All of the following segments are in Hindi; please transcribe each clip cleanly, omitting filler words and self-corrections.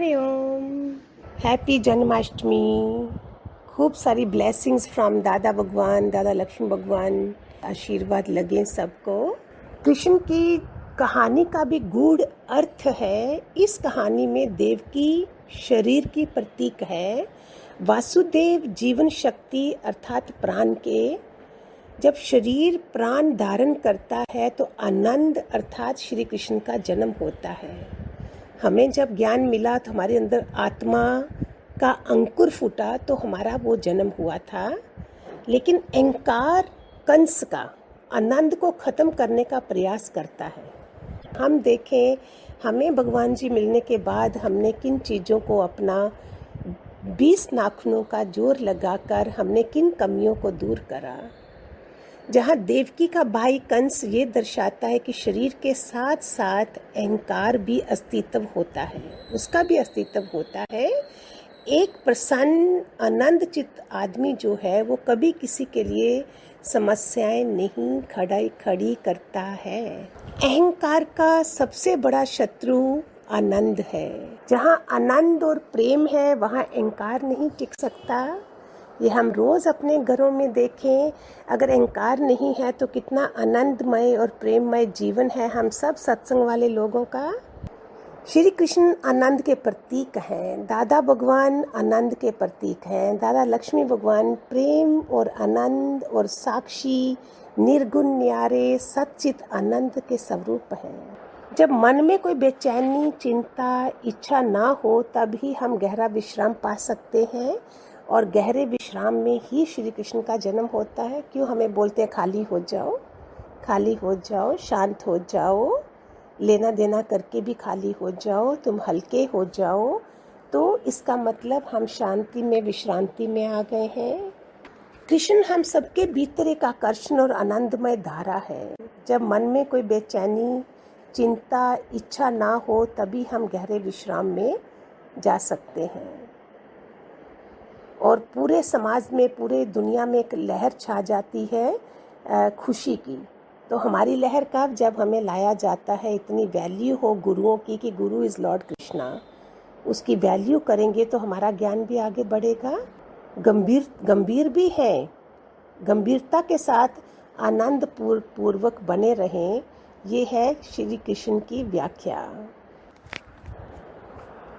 हरिओम। हैप्पी जन्माष्टमी। खूब सारी ब्लेसिंग्स फ्रॉम दादा भगवान, दादा लक्ष्मी भगवान। आशीर्वाद लगे सबको। कृष्ण की कहानी का भी गूढ़ अर्थ है। इस कहानी में देवकी शरीर की प्रतीक है। वासुदेव जीवन शक्ति अर्थात प्राण के। जब शरीर प्राण धारण करता है तो आनंद अर्थात श्री कृष्ण का जन्म होता है। हमें जब ज्ञान मिला तो हमारे अंदर आत्मा का अंकुर फूटा तो हमारा वो जन्म हुआ था। लेकिन अहंकार कंस का आनंद को ख़त्म करने का प्रयास करता है। हम देखें, हमें भगवान जी मिलने के बाद हमने किन चीज़ों को अपना 20 नाखूनों का जोर लगाकर हमने किन कमियों को दूर करा। जहाँ देवकी का भाई कंस ये दर्शाता है कि शरीर के साथ साथ अहंकार भी अस्तित्व होता है, उसका भी अस्तित्व होता है। एक प्रसन्न आनंद चित्त आदमी जो है वो कभी किसी के लिए समस्याएं नहीं खड़ी करता है। अहंकार का सबसे बड़ा शत्रु आनंद है। जहाँ आनंद और प्रेम है वहाँ अहंकार नहीं टिक सकता। ये हम रोज़ अपने घरों में देखें, अगर अहंकार नहीं है तो कितना आनंदमय और प्रेममय जीवन है हम सब सत्संग वाले लोगों का। श्री कृष्ण आनंद के प्रतीक हैं, दादा भगवान आनंद के प्रतीक हैं, दादा लक्ष्मी भगवान प्रेम और आनंद और साक्षी निर्गुण न्यारे सच्चित आनंद के स्वरूप हैं। जब मन में कोई बेचैनी, चिंता, इच्छा ना हो तभी हम गहरा विश्राम पा सकते हैं और गहरे विश्राम में ही श्री कृष्ण का जन्म होता है। क्यों हमें बोलते हैं खाली हो जाओ, खाली हो जाओ, शांत हो जाओ, लेना देना करके भी खाली हो जाओ, तुम हल्के हो जाओ। तो इसका मतलब हम शांति में, विश्रांति में आ गए हैं। कृष्ण हम सबके भीतर एक आकर्षण और आनंदमय धारा है। जब मन में कोई बेचैनी, चिंता, इच्छा ना हो तभी हम गहरे विश्राम में जा सकते हैं। और पूरे समाज में, पूरे दुनिया में एक लहर छा जाती है खुशी की। तो हमारी लहर कब? जब हमें लाया जाता है, इतनी वैल्यू हो गुरुओं की कि गुरु इज़ लॉर्ड कृष्णा, उसकी वैल्यू करेंगे तो हमारा ज्ञान भी आगे बढ़ेगा। गंभीर भी है, गंभीरता के साथ आनंद पूर्वक बने रहें, ये है श्री कृष्ण की व्याख्या।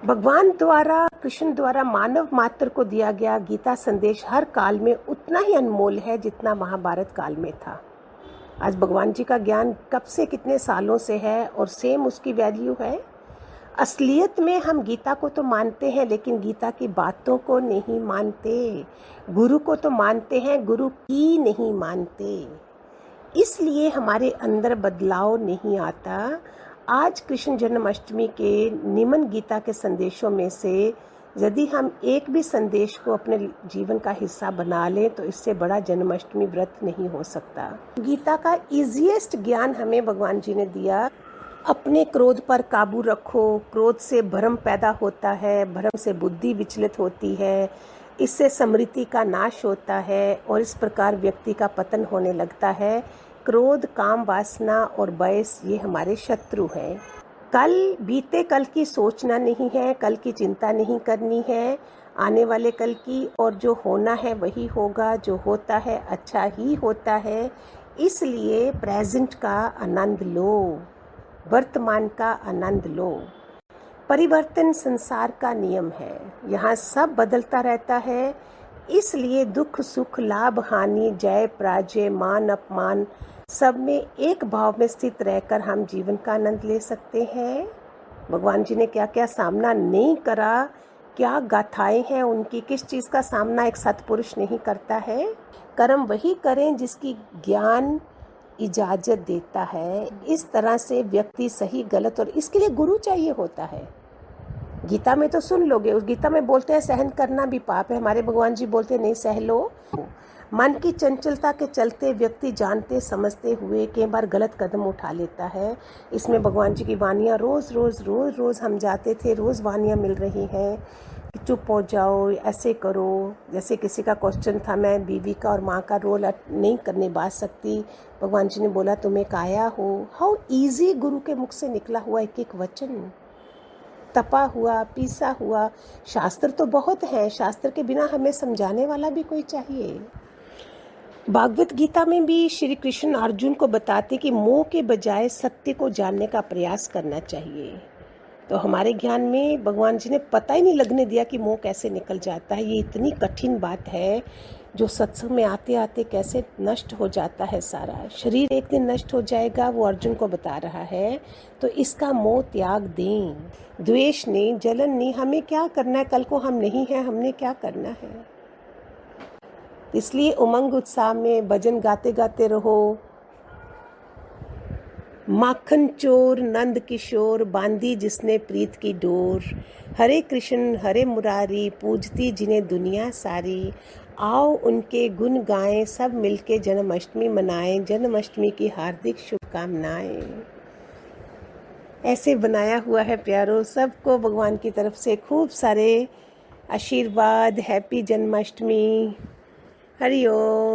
भगवान द्वारा, कृष्ण द्वारा मानव मात्र को दिया गया गीता संदेश हर काल में उतना ही अनमोल है जितना महाभारत काल में था। आज भगवान जी का ज्ञान कब से, कितने सालों से है और सेम उसकी वैल्यू है। असलियत में हम गीता को तो मानते हैं लेकिन गीता की बातों को नहीं मानते। गुरु को तो मानते हैं, गुरु की नहीं मानते। इसलिए हमारे अंदर बदलाव नहीं आता। आज कृष्ण जन्माष्टमी के निमन गीता के संदेशों में से यदि हम एक भी संदेश को अपने जीवन का हिस्सा बना लें तो इससे बड़ा जन्माष्टमी व्रत नहीं हो सकता। गीता का इजीएस्ट ज्ञान हमें भगवान जी ने दिया। अपने क्रोध पर काबू रखो। क्रोध से भ्रम पैदा होता है, भ्रम से बुद्धि विचलित होती है, इससे स्मृति का नाश होता है और इस प्रकार व्यक्ति का पतन होने लगता है। क्रोध, काम, वासना और बयस ये हमारे शत्रु हैं। बीते कल की सोचना नहीं है, कल की चिंता नहीं करनी है, आने वाले कल की। और जो होना है वही होगा, जो होता है अच्छा ही होता है। इसलिए प्रेजेंट का आनंद लो, वर्तमान का आनंद लो। परिवर्तन संसार का नियम है, यहाँ सब बदलता रहता है। इसलिए दुख सुख, लाभ हानि, जय पराजय, मान अपमान, सब में एक भाव में स्थित रहकर हम जीवन का आनंद ले सकते हैं। भगवान जी ने क्या क्या सामना नहीं करा, क्या गाथाएं हैं उनकी, किस चीज़ का सामना एक सत्पुरुष नहीं करता है। कर्म वही करें जिसकी ज्ञान इजाज़त देता है। इस तरह से व्यक्ति सही गलत, और इसके लिए गुरु चाहिए होता है। गीता में तो सुन लोगे, उस गीता में बोलते हैं सहन करना भी पाप है, हमारे भगवान जी बोलते हैं नहीं सह लो। मन की चंचलता के चलते व्यक्ति जानते समझते हुए कई बार गलत कदम उठा लेता है। इसमें भगवान जी की वानियाँ रोज़ हम जाते थे, रोज़ वानियाँ मिल रही हैं कि चुप हो जाओ, ऐसे करो। जैसे किसी का क्वेश्चन था, मैं बीवी का और माँ का रोल नहीं करने बात सकती, भगवान जी ने बोला तुम एक आया हो। हाउ ईजी गुरु के मुख से निकला हुआ एक एक वचन। तपा हुआ, पीसा हुआ। शास्त्र तो बहुत हैं, शास्त्र के बिना हमें समझाने वाला भी कोई चाहिए। भागवत गीता में भी श्री कृष्ण अर्जुन को बताते कि मोह के बजाय सत्य को जानने का प्रयास करना चाहिए। तो हमारे ज्ञान में भगवान जी ने पता ही नहीं लगने दिया कि मोह कैसे निकल जाता है। ये इतनी कठिन बात है जो सत्संग में आते आते कैसे नष्ट हो जाता है सारा। शरीर एक दिन नष्ट हो जाएगा, वो अर्जुन को बता रहा है। तो इसका मोह त्याग दें। द्वेष नहीं, जलन नहीं, हमें क्या करना है, कल को हम नहीं हैं, हमने क्या करना है। इसलिए उमंग उत्साह में भजन गाते गाते रहो। माखन चोर नंद किशोर, बांधी जिसने प्रीत की डोर। हरे कृष्ण हरे मुरारी, पूजती जिन्हें दुनिया सारी। आओ उनके गुण गाएं, सब मिलके जन्माष्टमी मनाएं। जन्माष्टमी की हार्दिक शुभकामनाएं। ऐसे बनाया हुआ है प्यारो। सबको भगवान की तरफ से खूब सारे आशीर्वाद। हैप्पी जन्माष्टमी। हरि ओम।